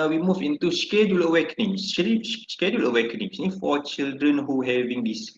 we move into schedule awakening. Schedule awakening ini for children who having this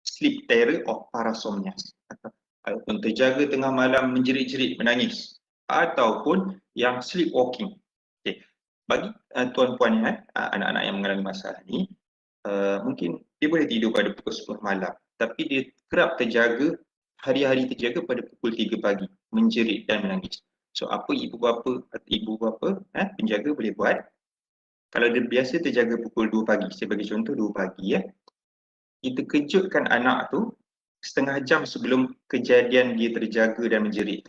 sleep terror or parasomnia. Ataupun terjaga tengah malam menjerit-jerit menangis ataupun yang sleepwalking. Okay. Bagi tuan-puan anak-anak yang mengalami masalah ni, mungkin dia boleh tidur pada pukul 10 malam tapi dia kerap terjaga, hari-hari terjaga pada pukul 3 pagi menjerit dan menangis. So apa ibu bapa penjaga boleh buat? Kalau dia biasa terjaga pukul 2 pagi, saya bagi contoh 2 pagi kita kejutkan anak tu setengah jam sebelum kejadian dia terjaga dan menjerit.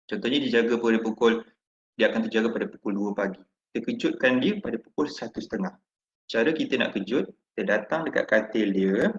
Contohnya dia jaga pada pukul, dia akan terjaga pada pukul 2 pagi. Kita kejutkan dia pada pukul 1:30. Cara kita nak kejut, kita datang dekat katil dia,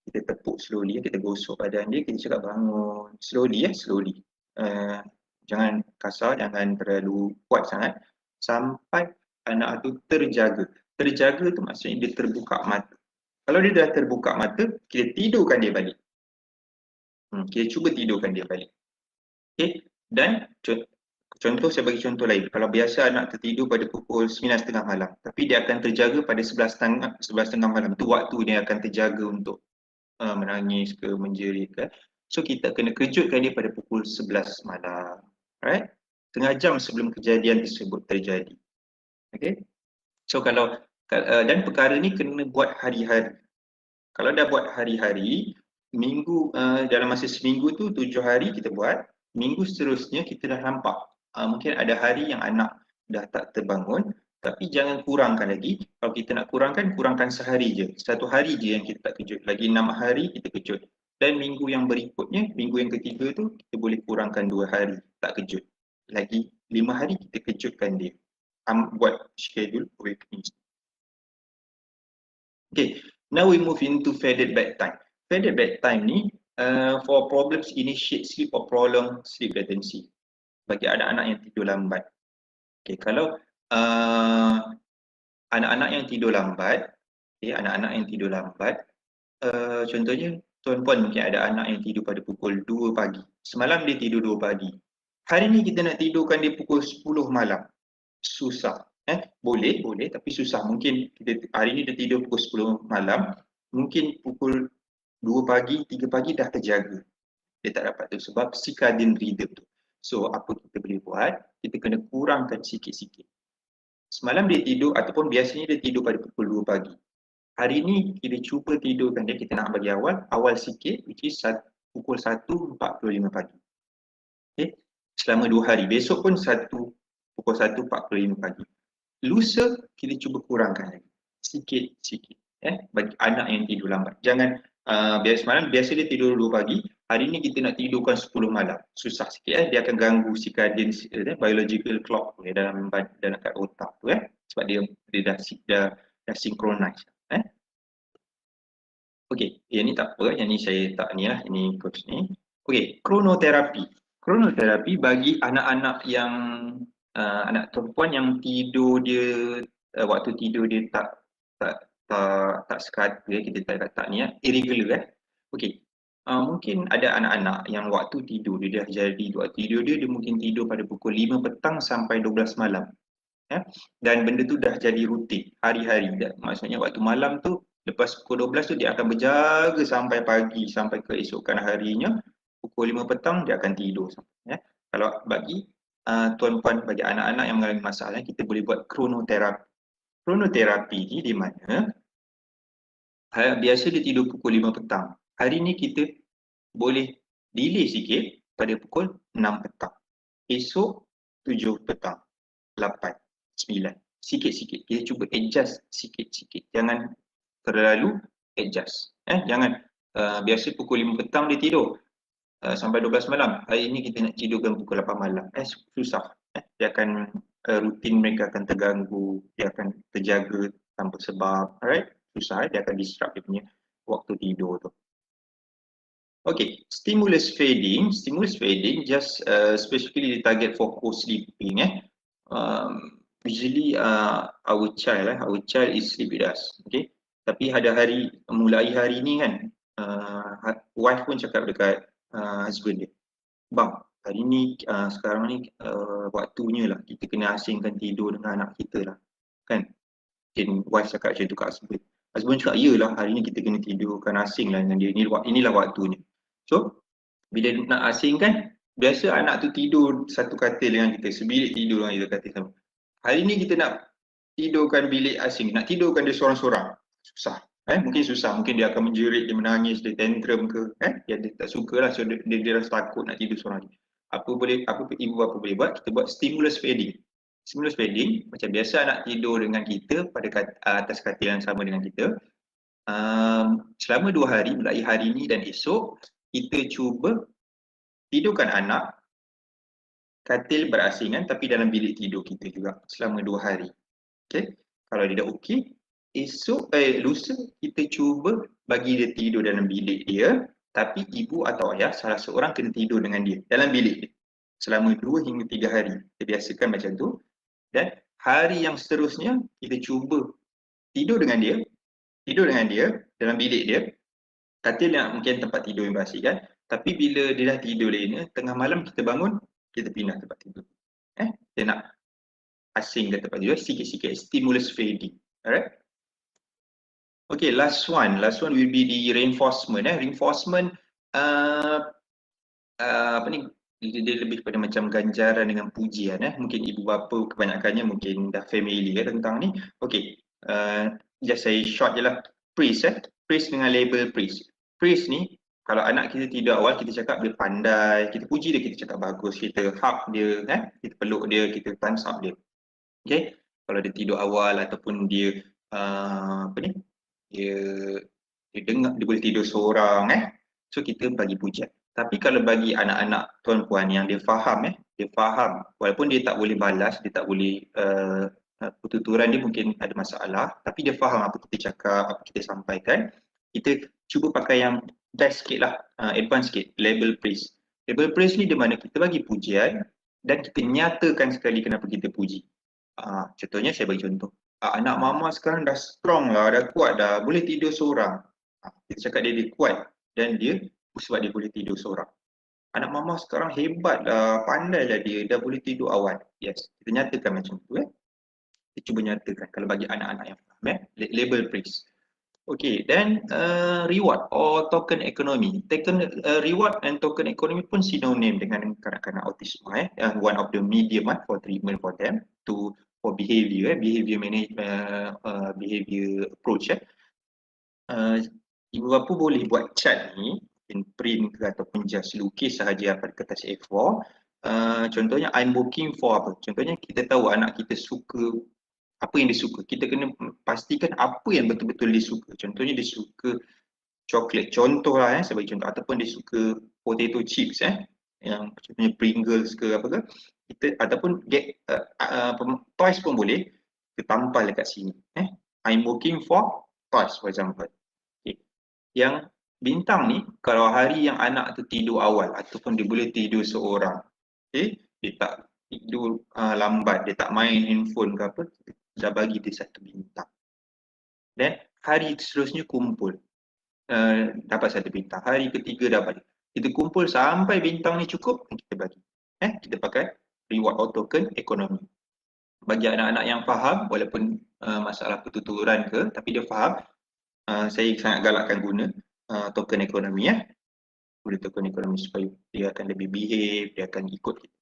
kita tepuk slowly, kita gosok badan dia, kita cakap bangun, slowly slowly. Jangan kasar, jangan terlalu kuat sangat sampai anak tu terjaga. Terjaga tu maksudnya dia terbuka mata. Kalau dia dah terbuka mata, kita tidurkan dia balik. Kita cuba tidurkan dia balik. Okay? Dan contoh, saya bagi contoh lain. Kalau biasa anak tertidur pada pukul 9:30 malam, tapi dia akan terjaga pada 11:30 malam. Itu waktu dia akan terjaga untuk menangis ke, menjerit ke. So kita kena kejutkan dia pada pukul 11 malam. Alright? Setengah jam sebelum kejadian tersebut terjadi. Okay? So kalau dan perkara ni kena buat hari-hari. Kalau dah buat hari-hari, minggu dalam masa seminggu tu 7 hari kita buat, minggu seterusnya kita dah nampak mungkin ada hari yang anak dah tak terbangun, tapi jangan kurangkan lagi. Kalau kita nak kurangkan sehari je. Satu hari je yang kita tak kejut. Lagi 6 hari kita kejut. Dan minggu yang berikutnya, minggu yang ketiga tu kita boleh kurangkan 2 hari tak kejut. Lagi 5 hari kita kejutkan dia. Buat schedule awakening. Okay, now we move into faded bedtime. Faded bedtime ni for problems initiate sleep or prolonged sleep latency. Bagi anak-anak yang tidur lambat. Okay, kalau anak-anak yang tidur lambat, contohnya tuan-puan mungkin ada anak yang tidur pada pukul 2 pagi. Semalam dia tidur 2 pagi. Hari ni kita nak tidurkan dia pukul 10 malam. Susah. Boleh tapi susah. Mungkin kita hari ni dia tidur pukul 10 malam, mungkin pukul 2 pagi, 3 pagi dah terjaga. Dia tak dapat tu sebab circadian rhythm tu. So apa kita boleh buat? Kita kena kurangkan sikit-sikit. Semalam dia tidur ataupun biasanya dia tidur pada pukul 2 pagi. Hari ni kita cuba tidurkan dia, kita nak bagi awal sikit, which is pukul 1.45 pagi. Okay? Selama 2 hari. Besok pun pukul 1.45 pagi. Lusa kita cuba kurangkan lagi. Sikit-sikit. Bagi anak yang tidur lambat. Jangan semalam biasa dia tidur 2 pagi, hari ni kita nak tidurkan 10 malam. Susah sikit dia akan ganggu circadian biological clock dalam kat otak tu sebab dia dah synchronize. Okey, yang ni tak apa, yang ni saya tak ni lah, ini coach ni. Okey, chronotherapy. Chronotherapy bagi anak-anak yang anak perempuan yang tidur dia waktu tidur dia tak sekat, kita tak ni irregular Okey. Mungkin ada anak-anak yang waktu tidur dia dah jadi, waktu tidur dia mungkin tidur pada pukul 5 petang sampai 12 malam. Dan benda tu dah jadi rutin hari-hari. Maksudnya waktu malam tu lepas pukul 12 tu dia akan berjaga sampai pagi, sampai keesokan harinya pukul 5 petang dia akan tidur. Kalau bagi tuan-puan, bagi anak-anak yang mengalami masalah, kita boleh buat chronotherapy. Chronotherapy ni di mana biasa dia tidur pukul 5 petang. Hari ni kita boleh delay sikit pada pukul 6 petang. Esok 7 petang, 8, 9. Sikit-sikit. Kita cuba adjust sikit-sikit. Jangan terlalu adjust. Jangan biasa pukul 5 petang dia tidur sampai 12 malam. Hari ini kita nak tidurkan pukul 8 malam. Susah. Dia akan rutin mereka akan terganggu, dia akan terjaga tanpa sebab. Alright? Susah. Dia akan disrupt dia punya waktu tidur tu. Okay, stimulus feeding. Stimulus feeding just specifically target for co-sleeping. Usually our child is sleep with us. Okay, tapi ada hari, mulai hari ni kan, wife pun cakap dekat husband dia, bang, hari ni sekarang ni waktunya lah kita kena asingkan tidur dengan anak kita lah. kan. Mungkin wife cakap macam tu kat husband. Husband cakap, iyalah hari ni kita kena tidurkan asing lah dengan dia, inilah waktunya. So, bila nak asing kan, biasa anak tu tidur satu katil dengan kita, sebilik tidur dengan kita katil sama. Hari ni kita nak tidurkan bilik asing, nak tidurkan dia seorang-seorang, susah. Mungkin susah, mungkin dia akan menjerit, dia menangis, dia tantrum ke, dia tak suka lah, so dia rasa takut nak tidur seorang lagi. Apa ibu bapa boleh buat? Kita buat stimulus feeding. Stimulus feeding, macam biasa anak tidur dengan kita pada atas katil yang sama dengan kita. Selama 2 hari, mulai hari ni dan esok, kita cuba tidurkan anak katil berasingan tapi dalam bilik tidur kita juga selama 2 hari. Okay? Kalau dia dah okey, lusa kita cuba bagi dia tidur dalam bilik dia, tapi ibu atau ayah salah seorang kena tidur dengan dia dalam bilik dia selama 2 hingga 3 hari. Kita biasakan macam tu. Dan hari yang seterusnya kita cuba tidur dengan dia dalam bilik dia, katil yang mungkin tempat tidur yang berasing kan. Tapi bila dia dah tidur lena, tengah malam kita bangun, kita pindah tempat tidur. Dia nak asing ke tempat tidur, sikit-sikit stimulus feeding. Alright? Okay, last one will be the reinforcement. Reinforcement apa ni, dia lebih pada macam ganjaran dengan pujian. Mungkin ibu bapa kebanyakannya mungkin dah familiar tentang ni. Okay, just say short je lah. Praise praise dengan label praise. Praise ni, kalau anak kita tidur awal, kita cakap dia pandai, kita puji dia, kita cakap bagus, kita hug dia, kita peluk dia, kita thumbs up dia. Okay, kalau dia tidur awal ataupun dia apa ni, dia dengar, dia boleh tidur seorang, so kita bagi pujian. Tapi kalau bagi anak-anak tuan-puan yang dia faham, walaupun dia tak boleh balas, dia tak boleh pertuturan dia mungkin ada masalah, tapi dia faham apa kita cakap, apa kita sampaikan, kita cuba pakai yang best sikit lah, advance sikit, label praise. Label praise ni di mana kita bagi pujian dan kita nyatakan sekali kenapa kita puji. Contohnya saya bagi contoh, anak mama sekarang dah strong lah, dah kuat dah, boleh tidur seorang. Kita cakap dia kuat dan dia sebab dia boleh tidur seorang. Anak mama sekarang hebat lah, pandai lah dia, dah boleh tidur awal. Yes, kita nyatakan macam tu. Kita cuba nyatakan kalau bagi anak-anak yang faham. Label praise. Okay, then reward or token economy. Reward and token economy pun sinonim dengan kanak-kanak autism. One of the medium for treatment for them for behavior, behavior management, behavior approach. Ibu bapa boleh buat chart ni, print ke ataupun just lukis sahaja pada kertas A4. Contohnya I'm working for apa? Contohnya kita tahu anak kita suka apa yang dia suka. Kita kena pastikan apa yang betul-betul dia suka. Contohnya dia suka coklat. Contohlah saya bagi contoh, ataupun dia suka potato chips yang contohnya Pringles ke apa ke. Kita ataupun get toys pun boleh kita tampal dekat sini. I'm working for toys for example. Yang bintang ni, kalau hari yang anak tu tidur awal ataupun dia boleh tidur seorang, dia tak tidur lambat, dia tak main handphone ke apa, dah bagi dia satu bintang. Dan hari seterusnya kumpul, dapat satu bintang. Hari ketiga dapat. Kita kumpul sampai bintang ni cukup, kita bagi. Kita pakai reward or token ekonomi. Bagi anak-anak yang faham, walaupun masalah pertuturan ke, tapi dia faham, saya sangat galakkan guna token ekonomi guna token ekonomi supaya dia akan lebih behave, dia akan ikut kita.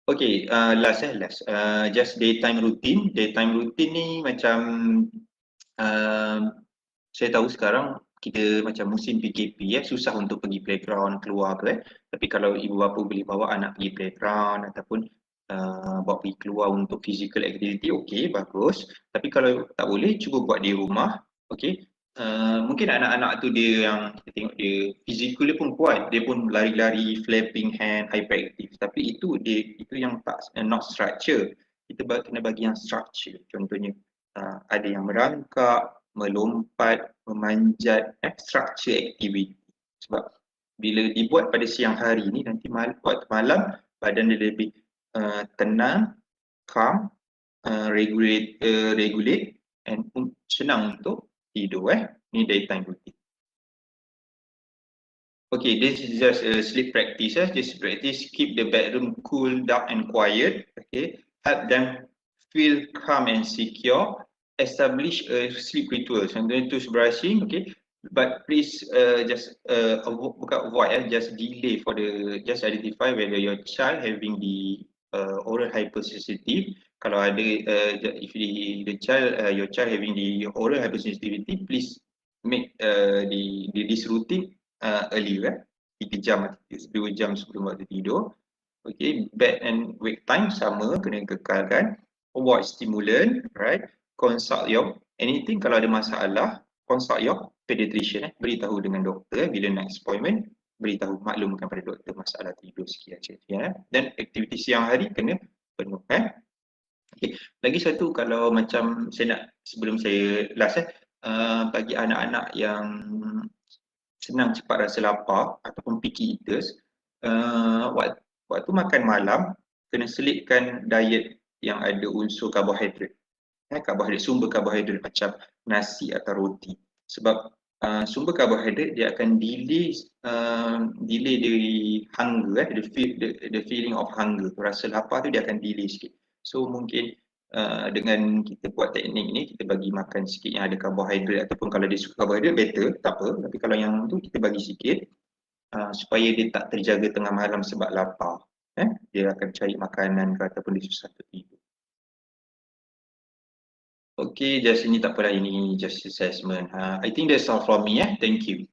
Okay, last just daytime routine. Daytime routine ni macam saya tahu sekarang kita macam musim PKP susah untuk pergi playground, keluar tu tapi kalau ibu bapa boleh bawa anak pergi playground ataupun bawa pergi keluar untuk physical activity, okay, bagus. Tapi kalau tak boleh, cuba buat di rumah, okay. Mungkin anak-anak tu dia yang kita tengok dia physical dia pun kuat, dia pun lari-lari, flapping hand, hyperactive, tapi itu yang tak not structure. Kita kena bagi yang structure. Contohnya ada yang merangkak, melompat, memanjat, structure activity. Sebab bila dibuat pada siang hari ni, nanti waktu malam badan dia lebih tenang, calm, regulate and senang untuk tidur. Ni daytime routine. Okay, this is just a sleep practice. Just practice, keep the bedroom cool, dark and quiet. Okay, help them feel calm and secure, establish a sleep ritual. Contohnya toothbrushing, okay. But please just bukan avoid, just delay for the, just identify whether your child having the oral hypersensitivity. Kalau ada if the child your child having the oral hypersensitivity, please make this routine earlier, 3 jam atau 2 jam sebelum waktu tidur. Okay, bed and wake time sama, kena kekalkan. Avoid stimulant, right? Consult your anything kalau ada masalah, consult your pediatrician, beritahu dengan doktor bila next appointment, beritahu, maklumkan pada doktor masalah tidur sekian. Dan aktiviti siang hari kena penuh. Okay. Lagi satu, kalau macam saya nak, sebelum saya last bagi anak-anak yang senang cepat rasa lapar ataupun picky eaters, waktu makan malam kena selitkan diet yang ada unsur karbohidrat. Karbohidrat, sumber karbohidrat macam nasi atau roti. Sebab sumber karbohidrat dia akan delay dari hunger, the feeling of hunger, rasa lapar tu dia akan delay sikit. So mungkin dengan kita buat teknik ni, kita bagi makan sikit yang ada karbohidrat, ataupun kalau dia suka karbohidrat better, tak apa. Tapi kalau yang tu kita bagi sikit supaya dia tak terjaga tengah malam sebab lapar. Dia akan cari makanan ke ataupun dia susah tertidur. Okay, just ini tak apalah, ini just assessment. I think that's all from me. Thank you.